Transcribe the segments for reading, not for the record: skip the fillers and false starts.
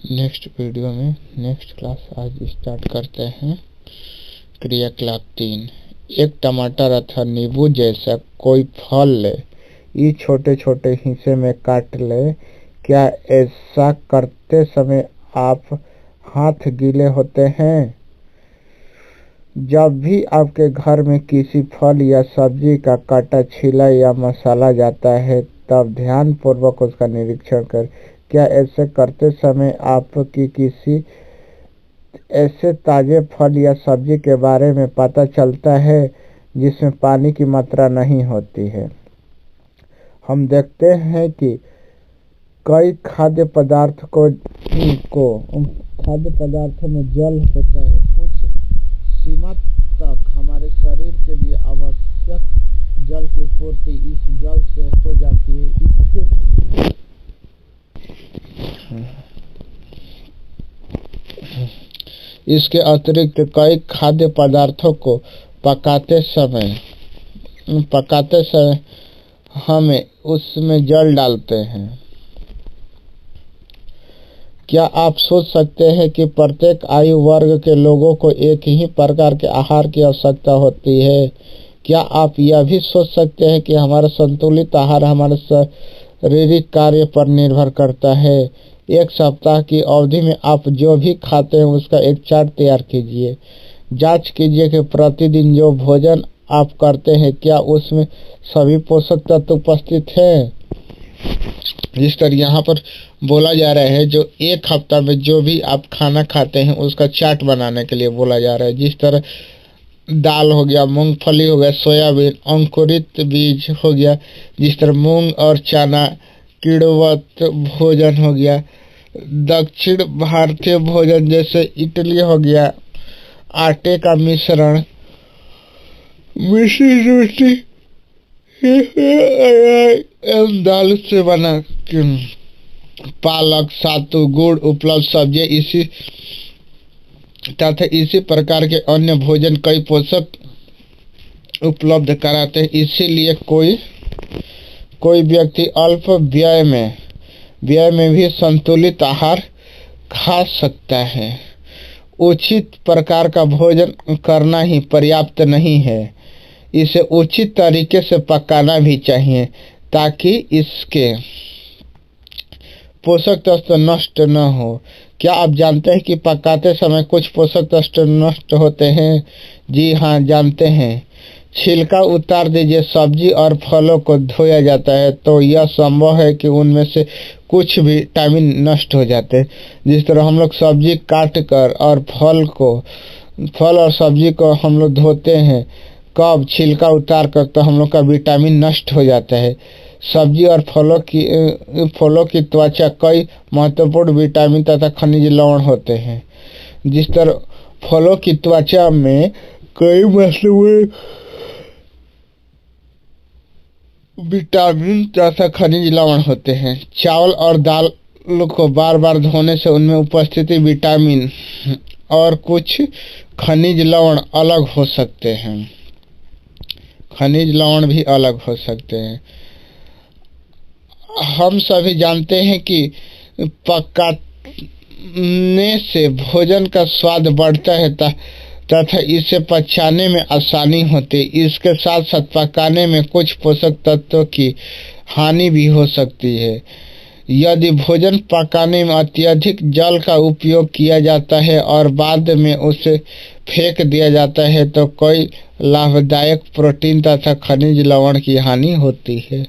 Next video में next class आज start करते हैं। क्रियाकलाप 3। एक टमाटर अथवा नींबू जैसा कोई फल ले, इसे छोटे छोटे हिस्से में काट ले। क्या ऐसा करते समय आप हाथ गीले होते हैं? जब भी आपके घर में किसी फल या सब्जी का काटा छिला या मसाला जाता है तब ध्यान पूर्वक उसका निरीक्षण करें। क्या ऐसे करते समय आपकी किसी ऐसे ताजे फल या सब्जी के बारे में पता चलता है जिसमें पानी की मात्रा नहीं होती है? हम देखते हैं कि कई खाद्य पदार्थों में जल होता है। कुछ सीमा तक हमारे शरीर के लिए आवश्यक जल की पूर्ति इस जल से हो जाती है। इसके अतिरिक्त कई खाद्य पदार्थों को पकाते समय हमें उसमें जल डालते हैं। क्या आप सोच सकते हैं कि प्रत्येक आयु वर्ग के लोगों को एक ही प्रकार के आहार की आवश्यकता होती है? क्या आप यह भी सोच सकते हैं कि हमारा संतुलित आहार हमारे शारीरिक कार्य पर निर्भर करता है? एक सप्ताह की अवधि में आप जो भी खाते हैं उसका एक चार्ट तैयार कीजिए। जांच कीजिए कि प्रतिदिन जो भोजन आप करते हैं क्या उसमें सभी पोषक तत्व उपस्थित हैं। जिस तरह यहाँ पर बोला जा रहा है, जो एक हफ्ता में जो भी आप खाना खाते हैं उसका चार्ट बनाने के लिए बोला जा रहा है। जिस तरह दाल हो गया, मूंगफली हो गया, सोयाबीन, अंकुरित बीज हो गया, जिस तरह मूंग और चना, किण्वत भोजन हो गया, दक्षिण भारतीय भोजन जैसे इडली हो गया, आटे का मिश्रण, मिश्री रोटी, दाल से बना पालक, सातु, गुड़ उपलब्ध सब्जियां इसी प्रकार के अन्य भोजन कई पोषक उपलब्ध कराते हैं। इसीलिए कोई व्यक्ति अल्प व्यय में भी संतुलित आहार खा सकता है। उचित प्रकार का भोजन करना ही पर्याप्त नहीं है, इसे उचित तरीके से पकाना भी चाहिए ताकि इसके पोषक तत्व नष्ट न हो। क्या आप जानते हैं कि पकाते समय कुछ पोषक तत्व नष्ट होते हैं? जी हाँ, जानते हैं। छिलका उतार दीजिए। सब्जी और फलों को धोया जाता है तो यह संभव है कि उनमें से कुछ विटामिन नष्ट हो जाते हैं। जिस तरह हम लोग सब्जी काट कर और फल और सब्जी को हम लोग धोते हैं, कब छिलका उतार कर, तो हम लोग का विटामिन नष्ट हो जाता है। सब्जी और फलों की त्वचा कई महत्वपूर्ण विटामिन तथा खनिज लवण होते हैं। जिस तरह फलों की त्वचा में कई महत्वपूर्ण विटामिन तथा खनिज लवण होते हैं। चावल और दाल को बार बार धोने से उनमें उपस्थित विटामिन और कुछ खनिज लवण अलग हो सकते हैं। खनिज लवण भी अलग हो सकते हैं। हम सभी जानते हैं कि पकाने से भोजन का स्वाद बढ़ता है तथा इसे पचाने में आसानी होती है। इसके साथ साथ पकाने में कुछ पोषक तत्वों की हानि भी हो सकती है। यदि भोजन पकाने में अत्यधिक जल का उपयोग किया जाता है और बाद में उसे फेंक दिया जाता है तो कई लाभदायक प्रोटीन तथा खनिज लवण की हानि हो जाती है।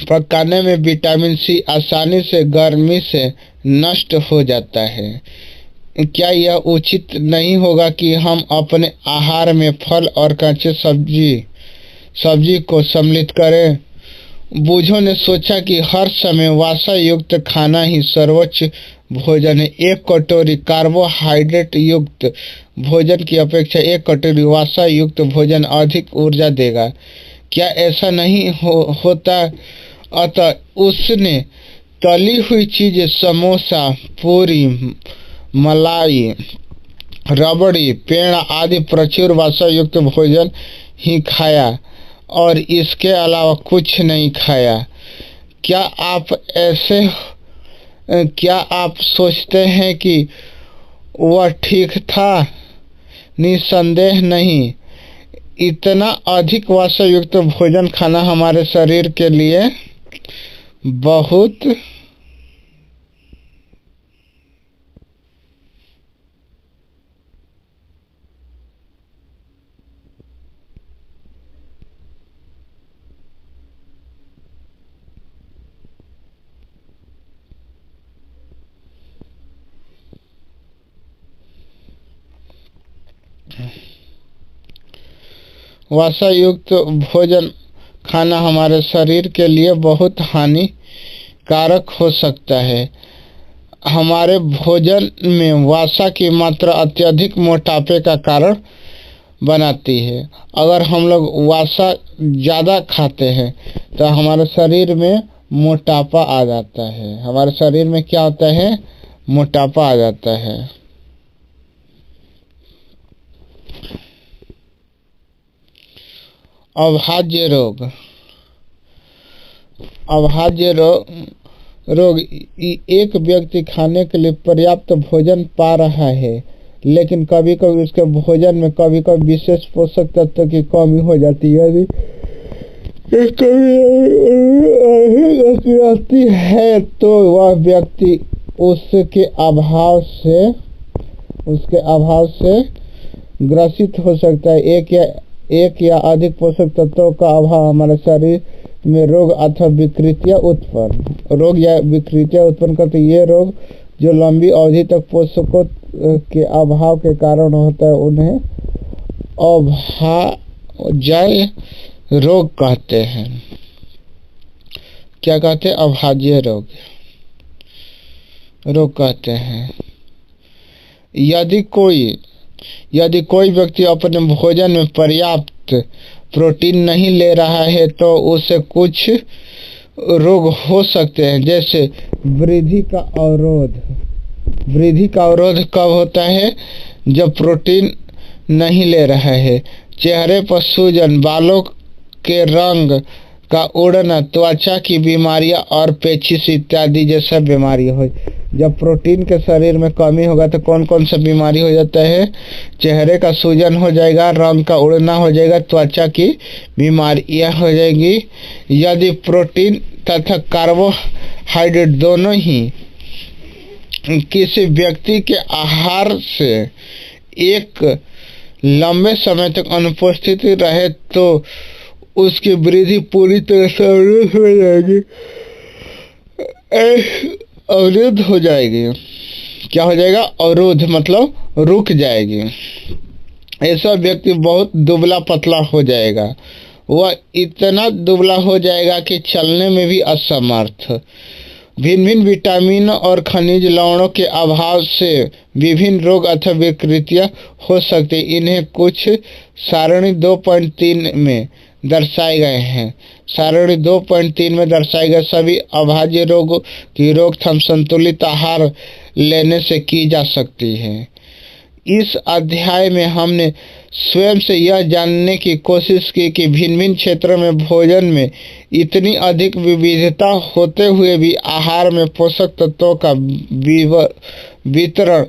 पकाने में विटामिन सी आसानी से गर्मी से नष्ट हो जाता है। क्या यह उचित नहीं होगा कि हम अपने आहार में फल और कच्चे सब्जी को सम्मिलित करें? बूढ़ों ने सोचा कि हर समय वसा युक्त खाना ही सर्वोच्च भोजन है। एक कटोरी कार्बोहाइड्रेट युक्त भोजन की अपेक्षा एक कटोरी वसा युक्त भोजन अधिक ऊर्जा देगा। क्या ऐसा नहीं होता? अतः उसने तली हुई चीजें, समोसा, पूरी, मलाई, रबड़ी, पेड़ा आदि प्रचुर वसा युक्त भोजन ही खाया और इसके अलावा कुछ नहीं खाया। क्या आप सोचते हैं कि वह ठीक था? निस्संदेह नहीं। इतना अधिक वसा युक्त भोजन खाना हमारे शरीर के लिए बहुत वसा युक्त भोजन खाना हमारे शरीर के लिए बहुत हानिकारक हो सकता है। हमारे भोजन में वसा की मात्रा अत्यधिक मोटापे का कारण बनाती है। अगर हम लोग वसा ज़्यादा खाते हैं तो हमारे शरीर में मोटापा आ जाता है। हमारे शरीर में क्या होता है? मोटापा आ जाता है। अभाज्य रोग एक व्यक्ति खाने के लिए पर्याप्त भोजन पा रहा है, लेकिन कभी कभी उसके भोजन में कभी कभी विशेष पोषक तत्व की कमी हो जाती है। यदि आती है तो वह व्यक्ति उसके अभाव से ग्रसित हो सकता है। एक या अधिक पोषक तत्वों का अभाव हमारे शरीर में रोग अथवा विकृतियां उत्पन्न करते। ये रोग जो लंबी अवधि तक पोषकों के अभाव के कारण होता है उन्हें अभाज्य रोग कहते हैं। क्या कहते हैं? अभाज्य रोग कहते हैं। यदि कोई व्यक्ति अपने भोजन में पर्याप्त प्रोटीन नहीं ले रहा है तो उसे कुछ रोग हो सकते हैं, जैसे वृद्धि का अवरोध कब होता है? जब प्रोटीन नहीं ले रहा है। चेहरे पर सूजन, बालों के रंग का उड़ना, त्वचा की बीमारियां और पेचिश इत्यादि जैसा बीमारी हो। जब प्रोटीन के शरीर में कमी होगा तो कौन कौन सा बीमारी हो जाता है? चेहरे का सूजन हो जाएगा, रंग का उड़ना हो जाएगा, त्वचा की बीमारियां हो जाएगी। यदि प्रोटीन तथा कार्बोहाइड्रेट दोनों ही किसी व्यक्ति के आहार से एक लंबे समय तक अनुपस्थित रहे तो उसकी वृद्धि पूरी तरह से अवरुद्ध हो जाएगी। क्या हो जाएगा? अवरुद्ध मतलब रुक जाएगी। ऐसा व्यक्ति बहुत दुबला पतला हो जाएगा। वह इतना दुबला हो जाएगा कि चलने में भी असमर्थ। भिन्न भिन्न विटामिन और खनिज लवणों के अभाव से विभिन्न रोग अथवा विकृतियां हो सकती। इन्हें कुछ सारणी 2.3 में दर्शाए गए हैं। सारणी 2.3 में दर्शाए गए सभी अभाज्य रोगों की रोकथाम संतुलित आहार लेने से की जा सकती है। इस अध्याय में हमने स्वयं से यह जानने की कोशिश की कि भिन्न भिन्न क्षेत्रों में भोजन में इतनी अधिक विविधता होते हुए भी आहार में पोषक तत्वों का वितरण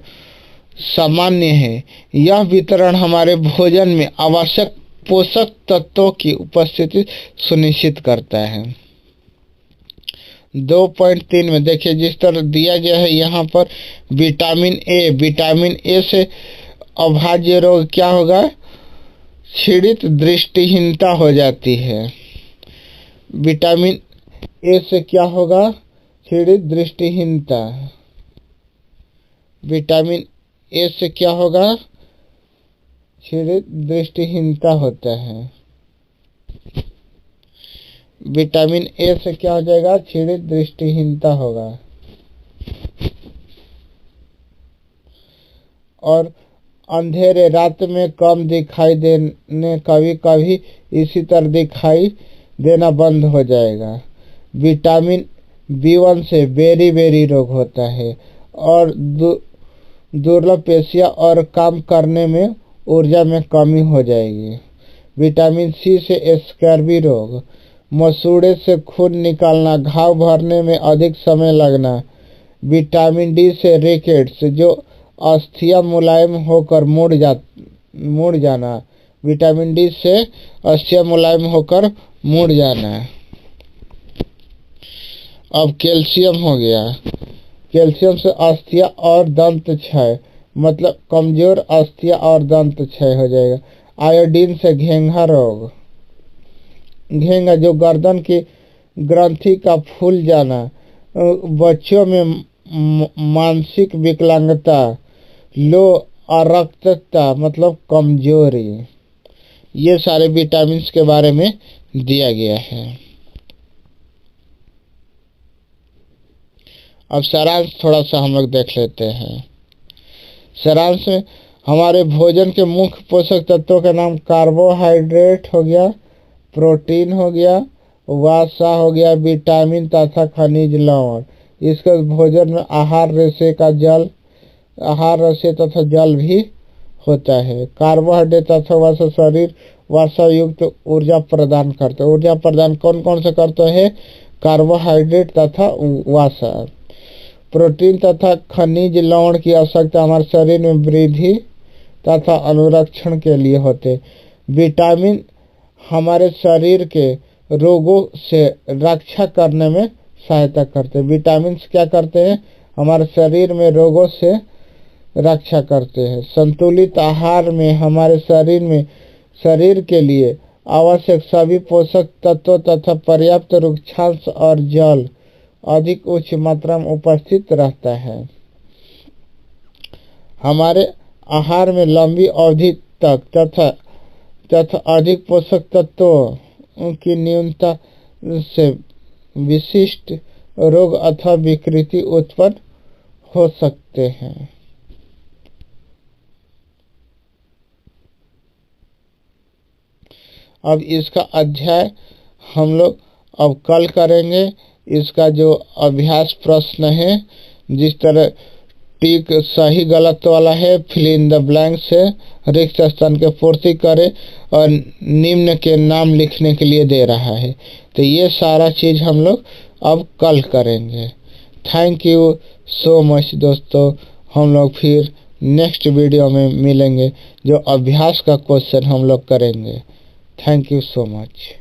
सामान्य है। यह वितरण हमारे भोजन में आवश्यक पोषक तत्वों की उपस्थिति सुनिश्चित करता है। 2.3 में देखिए जिस तरह दिया गया है यहाँ पर विटामिन ए से अभाज्य रोग क्या होगा? क्षीणित दृष्टिहीनता हो जाती है। विटामिन ए से क्या होगा? क्षीणित दृष्टिहीनता। विटामिन ए से क्या होगा? क्षीणित दृष्टिहीनता होता है। विटामिन ए से क्या हो जाएगा? क्षीणित दृष्टिहीनता होगा। और अंधेरे रात में कम दिखाई देने कभी कभी इसी तरह दिखाई देना बंद हो जाएगा। विटामिन B1 से बेरी रोग होता है और दुर्बल पेशियां और काम करने में ऊर्जा में कमी हो जाएगी। विटामिन सी से स्कैर्वी रोग, मसूड़े से खून निकालना, घाव भरने में अधिक समय लगना। विटामिन डी से रिकेट्स, जो अस्थियां मुलायम होकर मुड़ जाना। विटामिन डी से अस्थियां मुलायम होकर मुड़ जाना। अब कैल्शियम हो गया। कैल्शियम से अस्थियां और दंत क्षय, मतलब कमजोर अस्थियां और दंत क्षय हो जाएगा। आयोडीन से घेंघा रोग, घेंघा जो गर्दन की ग्रंथि का फूल जाना। बच्चों में मानसिक विकलांगता, लो अरक्तता मतलब कमजोरी। ये सारे विटामिन के बारे में दिया गया है। अब सारांश थोड़ा सा हम लोग देख लेते हैं। सारांश में हमारे भोजन के मुख्य पोषक तत्वों का नाम कार्बोहाइड्रेट हो गया, प्रोटीन हो गया, वसा हो गया, विटामिन तथा खनिज लवण। इसके भोजन में आहार रसे तथा जल भी होता है। कार्बोहाइड्रेट तथा वसा शरीर वसा युक्त ऊर्जा प्रदान करते हैं। ऊर्जा प्रदान कौन कौन से करते हैं? कार्बोहाइड्रेट तथा वसा। प्रोटीन तथा खनिज लवण की आवश्यकता हमारे शरीर में वृद्धि तथा अनुरक्षण के लिए होते। विटामिन हमारे शरीर के रोगों से रक्षा करने में सहायता करते हैं। विटामिन क्या करते हैं? हमारे शरीर में रोगों से रक्षा करते हैं। संतुलित आहार में हमारे शरीर के लिए आवश्यक सभी पोषक तत्वों तथा पर्याप्त रुक्षांश और जल अधिक उच्च मात्रा में उपस्थित रहता है। हमारे आहार में लंबी अवधि तक तथा अधिक पोषक तत्वों की न्यूनता से विशिष्ट रोग अथवा विकृति उत्पन्न हो सकते हैं। अब इसका अध्याय हम लोग अब कल करेंगे। इसका जो अभ्यास प्रश्न है, जिस तरह टिक सही गलत वाला है, फिल इन द ब्लैंक से रिक्त स्थान के पूर्ति करें और निम्न के नाम लिखने के लिए दे रहा है। तो ये सारा चीज़ हम लोग अब कल करेंगे। थैंक यू सो मच दोस्तों। हम लोग फिर नेक्स्ट वीडियो में मिलेंगे, जो अभ्यास का क्वेश्चन हम लोग करेंगे। Thank you so much.